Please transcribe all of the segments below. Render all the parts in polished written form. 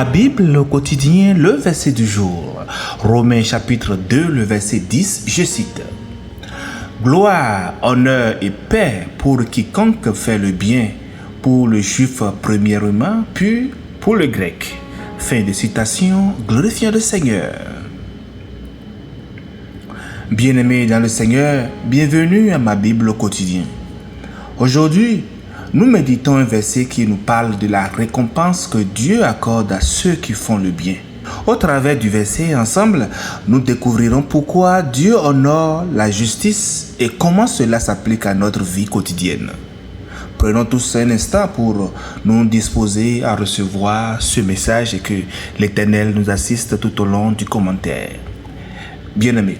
Ma Bible au quotidien, le verset du jour. Romains chapitre 2, le verset 10, je cite. Gloire, honneur et paix pour quiconque fait le bien, pour le juif premièrement, puis pour le grec. Fin de citation, glorifiant le Seigneur. Bien-aimés dans le Seigneur, bienvenue à ma Bible au quotidien. Aujourd'hui, nous méditons un verset qui nous parle de la récompense que Dieu accorde à ceux qui font le bien. Au travers du verset, ensemble, nous découvrirons pourquoi Dieu honore la justice et comment cela s'applique à notre vie quotidienne. Prenons tous un instant pour nous disposer à recevoir ce message et que l'Éternel nous assiste tout au long du commentaire. Bien-aimés,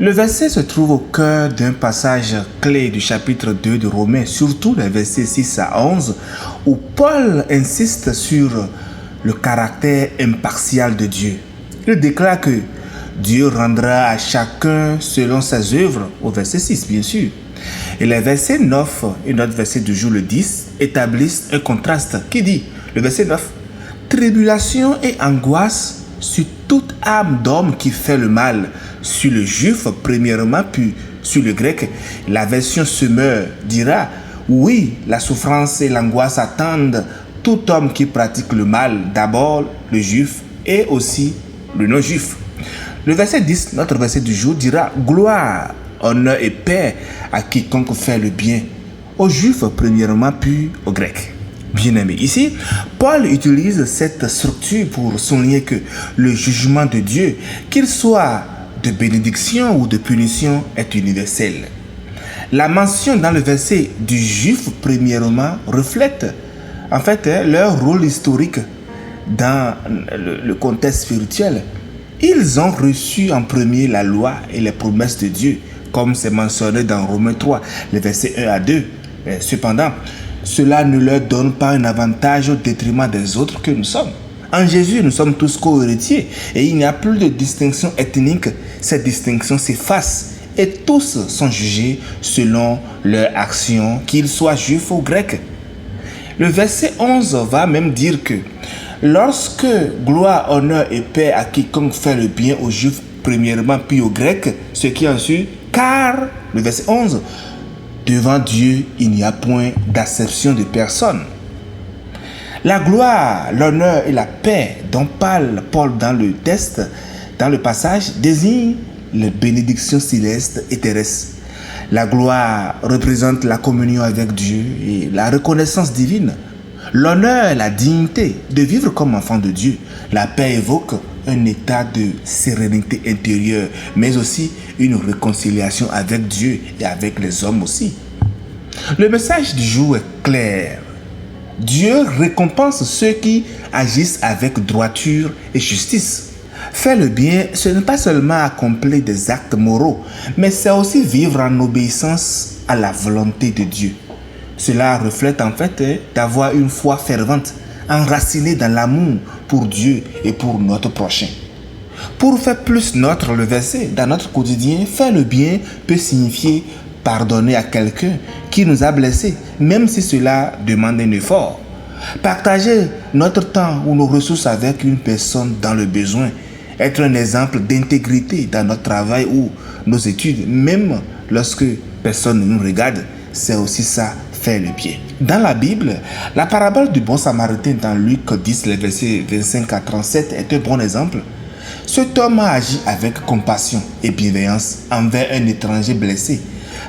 le verset se trouve au cœur d'un passage clé du chapitre 2 de Romains, surtout les versets 6 à 11, où Paul insiste sur le caractère impartial de Dieu. Il déclare que Dieu rendra à chacun selon ses œuvres, au verset 6 bien sûr. Et les versets 9 et notre verset du jour le 10 établissent un contraste qui dit, le verset 9, « Tribulation et angoisse sur toute âme d'homme qui fait le mal, sur le juif premièrement, puis sur le grec. » La version Semeur dira, « Oui, la souffrance et l'angoisse attendent tout homme qui pratique le mal, d'abord le juif et aussi le non-juif. » Le verset 10, notre verset du jour, dira, « Gloire, honneur et paix à quiconque fait le bien, aux juifs premièrement, puis aux grecs. » Bien-aimé, ici, Paul utilise cette structure pour souligner que le jugement de Dieu, qu'il soit de bénédiction ou de punition, est universel. La mention dans le verset du juif premièrement reflète en fait leur rôle historique dans le contexte spirituel. Ils ont reçu en premier la loi et les promesses de Dieu, comme c'est mentionné dans Romains 3, les versets 1 à 2. Cependant, cela ne leur donne pas un avantage au détriment des autres que nous sommes. En Jésus, nous sommes tous co-héritiers et il n'y a plus de distinction ethnique. Cette distinction s'efface et tous sont jugés selon leur action, qu'ils soient juifs ou grecs. Le verset 11 va même dire que lorsque gloire, honneur et paix à quiconque fait le bien aux juifs premièrement puis aux grecs, ce qui en suit, car, le verset 11, devant Dieu, il n'y a point d'acception de personne. La gloire, l'honneur et la paix dont parle Paul dans le texte, dans le passage, désignent les bénédictions célestes et terrestres. La gloire représente la communion avec Dieu et la reconnaissance divine. L'honneur, la dignité de vivre comme enfant de Dieu. La paix évoque un état de sérénité intérieure, mais aussi une réconciliation avec Dieu et avec les hommes aussi. Le message du jour est clair. Dieu récompense ceux qui agissent avec droiture et justice. Faire le bien, ce n'est pas seulement accomplir des actes moraux, mais c'est aussi vivre en obéissance à la volonté de Dieu. Cela reflète en fait d'avoir une foi fervente, enracinée dans l'amour pour Dieu et pour notre prochain. Pour faire plus notre le verset, dans notre quotidien, faire le bien peut signifier pardonner à quelqu'un qui nous a blessés, même si cela demande un effort. Partager notre temps ou nos ressources avec une personne dans le besoin, être un exemple d'intégrité dans notre travail ou nos études, même lorsque personne ne nous regarde, c'est aussi ça, faire le bien. Dans la Bible, la parabole du bon samaritain dans Luc 10, les versets 25 à 37 est un bon exemple. Cet homme a agi avec compassion et bienveillance envers un étranger blessé,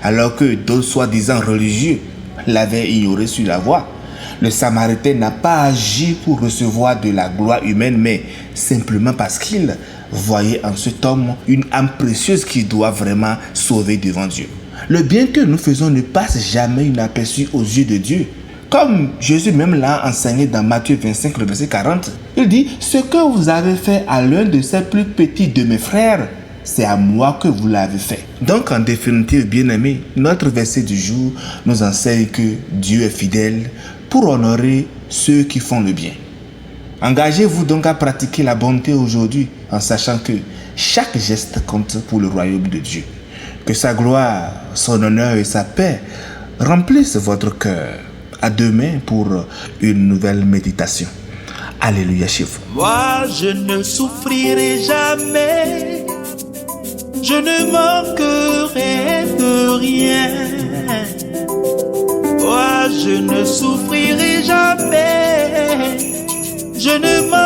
alors que d'autres soi-disant religieux l'avaient ignoré sur la voie. Le Samaritain n'a pas agi pour recevoir de la gloire humaine, mais simplement parce qu'il voyait en cet homme une âme précieuse qui doit vraiment sauver devant Dieu. Le bien que nous faisons ne passe jamais inaperçu aux yeux de Dieu. Comme Jésus même l'a enseigné dans Matthieu 25, le verset 40, il dit « Ce que vous avez fait à l'un de ces plus petits de mes frères, c'est à moi que vous l'avez fait. » Donc en définitive, bien-aimés, notre verset du jour nous enseigne que Dieu est fidèle pour honorer ceux qui font le bien. Engagez-vous donc à pratiquer la bonté aujourd'hui en sachant que chaque geste compte pour le royaume de Dieu. Que sa gloire, son honneur et sa paix remplissent votre cœur. À demain pour une nouvelle méditation. Alléluia, chef. Moi, je ne souffrirai jamais. Je ne manquerai de rien. Moi, je ne souffrirai jamais. Je ne manquerai